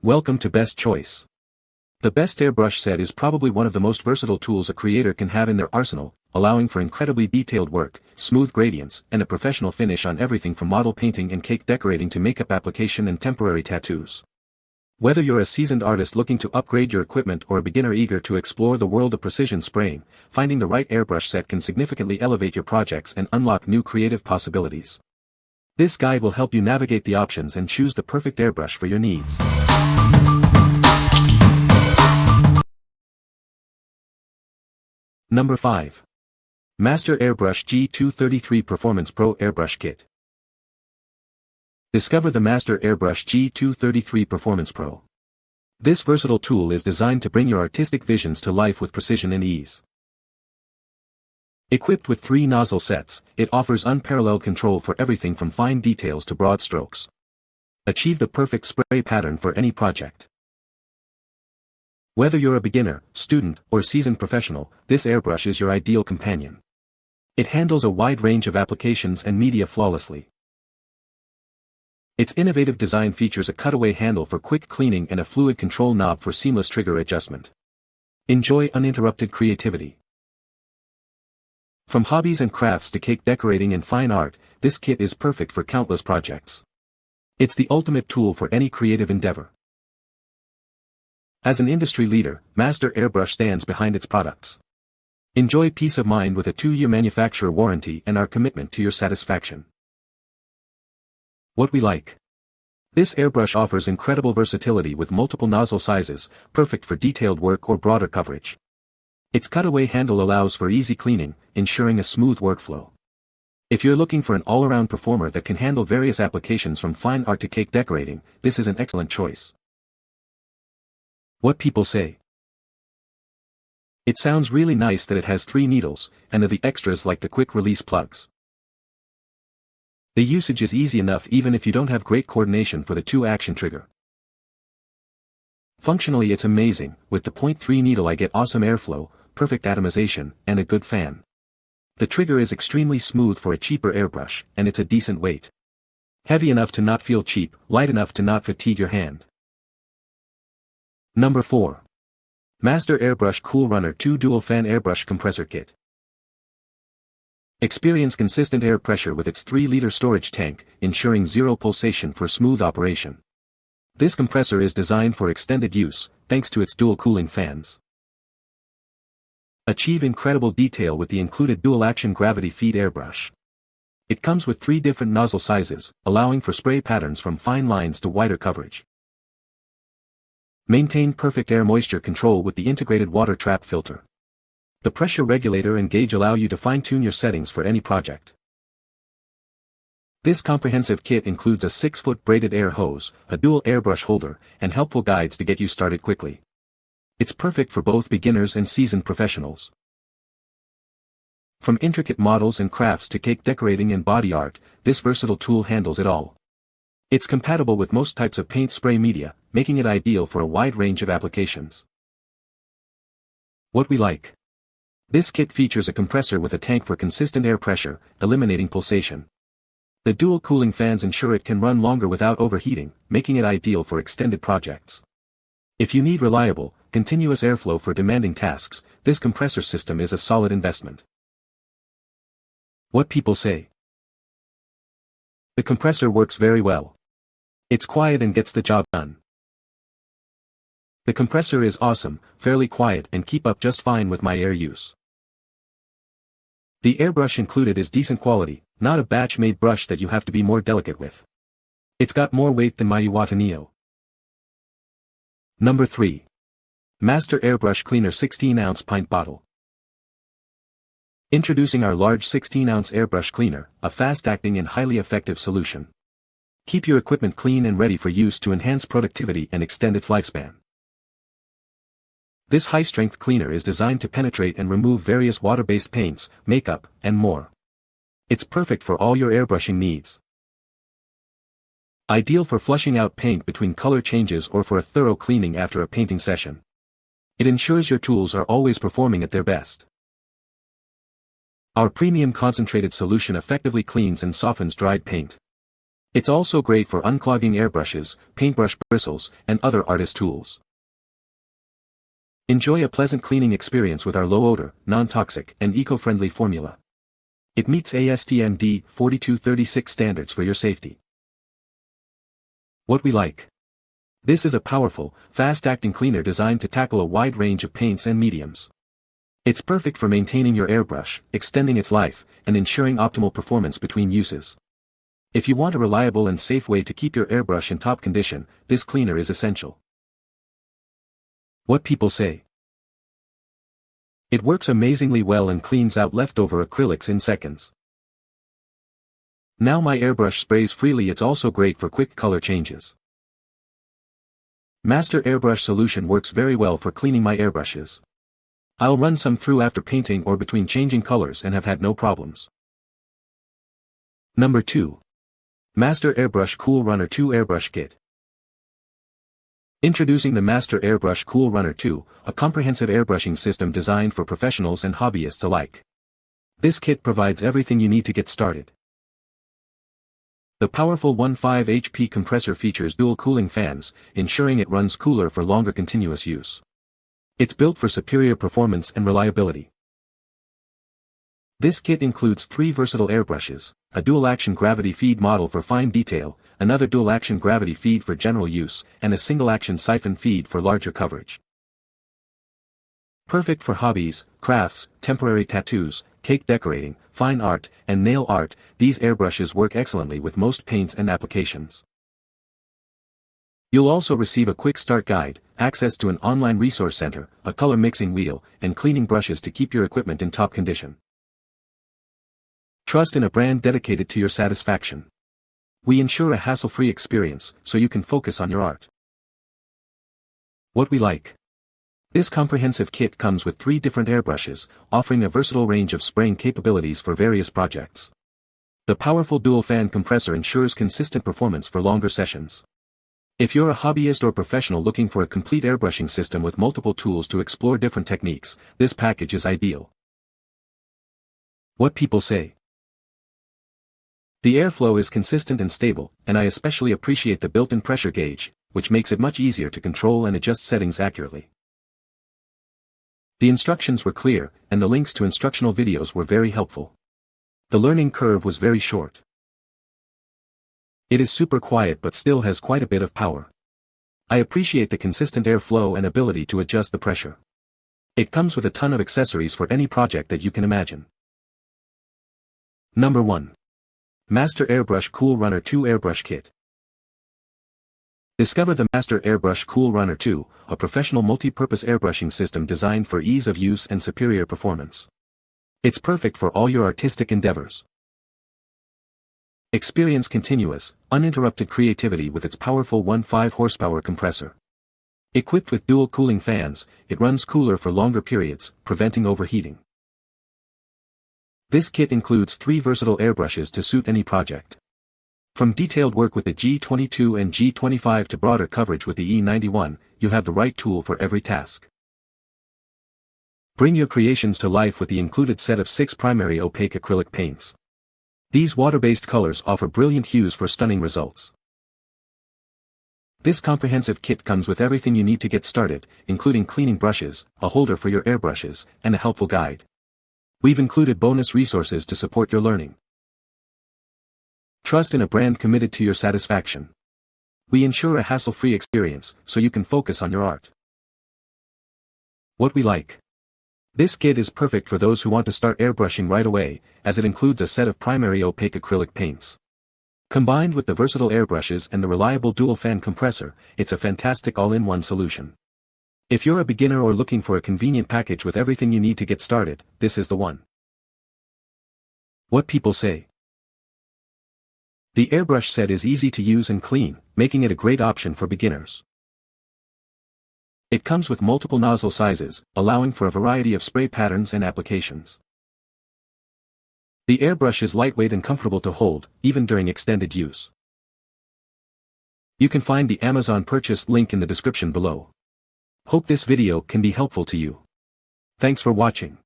Welcome to Best Choice. The Best Airbrush set is probably one of the most versatile tools a creator can have in their arsenal, allowing for incredibly detailed work, smooth gradients, and a professional finish on everything from model painting and cake decorating to makeup application and temporary tattoos. Whether you're a seasoned artist looking to upgrade your equipment or a beginner eager to explore the world of precision spraying, finding the right airbrush set can significantly elevate your projects and unlock new creative possibilities. This guide will help you navigate the options and choose the perfect airbrush for your needs. Number 5. Master Airbrush G233 Performance Pro Airbrush Kit. Discover the Master Airbrush G233 Performance Pro. This versatile tool is designed to bring your artistic visions to life with precision and ease. Equipped with 3 nozzle sets, it offers unparalleled control for everything from fine details to broad strokes. Achieve the perfect spray pattern for any project. Whether you're a beginner, student, or seasoned professional, this airbrush is your ideal companion. It handles a wide range of applications and media flawlessly. Its innovative design features a cutaway handle for quick cleaning and a fluid control knob for seamless trigger adjustment. Enjoy uninterrupted creativity. From hobbies and crafts to cake decorating and fine art, this kit is perfect for countless projects. It's the ultimate tool for any creative endeavor. As an industry leader, Master Airbrush stands behind its products. Enjoy peace of mind with a 2-year manufacturer warranty and our commitment to your satisfaction. What we like. This airbrush offers incredible versatility with multiple nozzle sizes, perfect for detailed work or broader coverage. Its cutaway handle allows for easy cleaning, ensuring a smooth workflow. If you're looking for an all-around performer that can handle various applications from fine art to cake decorating, this is an excellent choice. What people say. It sounds really nice that it has 3 needles, and of the extras like the quick-release plugs. The usage is easy enough even if you don't have great coordination for the 2-action trigger. Functionally it's amazing, with the .3 needle I get awesome airflow, perfect atomization, and a good fan. The trigger is extremely smooth for a cheaper airbrush, and it's a decent weight. Heavy enough to not feel cheap, light enough to not fatigue your hand. Number 4. Master Airbrush Cool Runner 2 Dual Fan Airbrush Compressor Kit. Experience consistent air pressure with its 3-liter storage tank, ensuring zero pulsation for smooth operation. This compressor is designed for extended use, thanks to its dual cooling fans. Achieve incredible detail with the included dual-action gravity-feed airbrush. It comes with 3 different nozzle sizes, allowing for spray patterns from fine lines to wider coverage. Maintain perfect air moisture control with the integrated water trap filter. The pressure regulator and gauge allow you to fine-tune your settings for any project. This comprehensive kit includes a 6-foot braided air hose, a dual airbrush holder, and helpful guides to get you started quickly. It's perfect for both beginners and seasoned professionals. From intricate models and crafts to cake decorating and body art, this versatile tool handles it all. It's compatible with most types of paint spray media, making it ideal for a wide range of applications. What we like. This kit features a compressor with a tank for consistent air pressure, eliminating pulsation. The dual cooling fans ensure it can run longer without overheating, making it ideal for extended projects. If you need reliable, continuous airflow for demanding tasks, this compressor system is a solid investment. What people say. The compressor works very well. It's quiet and gets the job done. The compressor is awesome, fairly quiet and keep up just fine with my air use. The airbrush included is decent quality, not a batch-made brush that you have to be more delicate with. It's got more weight than my Iwata Neo. Number 3. Master Airbrush Cleaner 16-ounce Pint Bottle. Introducing our large 16-ounce airbrush cleaner, a fast-acting and highly effective solution. Keep your equipment clean and ready for use to enhance productivity and extend its lifespan. This high-strength cleaner is designed to penetrate and remove various water-based paints, makeup, and more. It's perfect for all your airbrushing needs. Ideal for flushing out paint between color changes or for a thorough cleaning after a painting session. It ensures your tools are always performing at their best. Our premium concentrated solution effectively cleans and softens dried paint. It's also great for unclogging airbrushes, paintbrush bristles, and other artist tools. Enjoy a pleasant cleaning experience with our low-odor, non-toxic, and eco-friendly formula. It meets ASTM D4236 standards for your safety. What we like. This is a powerful, fast-acting cleaner designed to tackle a wide range of paints and mediums. It's perfect for maintaining your airbrush, extending its life, and ensuring optimal performance between uses. If you want a reliable and safe way to keep your airbrush in top condition, this cleaner is essential. What people say. It works amazingly well and cleans out leftover acrylics in seconds. Now my airbrush sprays freely. It's also great for quick color changes. Master Airbrush solution works very well for cleaning my airbrushes. I'll run some through after painting or between changing colors and have had no problems. Number 2. Master Airbrush Cool Runner 2 Airbrush Kit. Introducing the Master Airbrush Cool Runner 2, a comprehensive airbrushing system designed for professionals and hobbyists alike. This kit provides everything you need to get started. The powerful 15 HP compressor features dual cooling fans, ensuring it runs cooler for longer continuous use. It's built for superior performance and reliability. This kit includes 3 versatile airbrushes, a dual-action gravity feed model for fine detail, another dual-action gravity feed for general use, and a single-action siphon feed for larger coverage. Perfect for hobbies, crafts, temporary tattoos, cake decorating, fine art, and nail art, these airbrushes work excellently with most paints and applications. You'll also receive a quick start guide, access to an online resource center, a color mixing wheel, and cleaning brushes to keep your equipment in top condition. Trust in a brand dedicated to your satisfaction. We ensure a hassle-free experience, so you can focus on your art. What we like. This comprehensive kit comes with 3 different airbrushes, offering a versatile range of spraying capabilities for various projects. The powerful dual-fan compressor ensures consistent performance for longer sessions. If you're a hobbyist or professional looking for a complete airbrushing system with multiple tools to explore different techniques, this package is ideal. What people say. The airflow is consistent and stable, and I especially appreciate the built-in pressure gauge, which makes it much easier to control and adjust settings accurately. The instructions were clear, and the links to instructional videos were very helpful. The learning curve was very short. It is super quiet but still has quite a bit of power. I appreciate the consistent airflow and ability to adjust the pressure. It comes with a ton of accessories for any project that you can imagine. Number 1. Master Airbrush Cool Runner 2 Airbrush Kit. Discover the Master Airbrush Cool Runner 2, a professional multi-purpose airbrushing system designed for ease of use and superior performance. It's perfect for all your artistic endeavors. Experience continuous, uninterrupted creativity with its powerful 15 horsepower compressor. Equipped with dual cooling fans, it runs cooler for longer periods, preventing overheating. This kit includes 3 versatile airbrushes to suit any project. From detailed work with the G22 and G25 to broader coverage with the E91, you have the right tool for every task. Bring your creations to life with the included set of 6 primary opaque acrylic paints. These water-based colors offer brilliant hues for stunning results. This comprehensive kit comes with everything you need to get started, including cleaning brushes, a holder for your airbrushes, and a helpful guide. We've included bonus resources to support your learning. Trust in a brand committed to your satisfaction. We ensure a hassle-free experience, so you can focus on your art. What we like. This kit is perfect for those who want to start airbrushing right away, as it includes a set of primary opaque acrylic paints. Combined with the versatile airbrushes and the reliable dual-fan compressor, it's a fantastic all-in-one solution. If you're a beginner or looking for a convenient package with everything you need to get started, this is the one. What people say. The airbrush set is easy to use and clean, making it a great option for beginners. It comes with multiple nozzle sizes, allowing for a variety of spray patterns and applications. The airbrush is lightweight and comfortable to hold, even during extended use. You can find the Amazon purchase link in the description below. Hope this video can be helpful to you. Thanks for watching.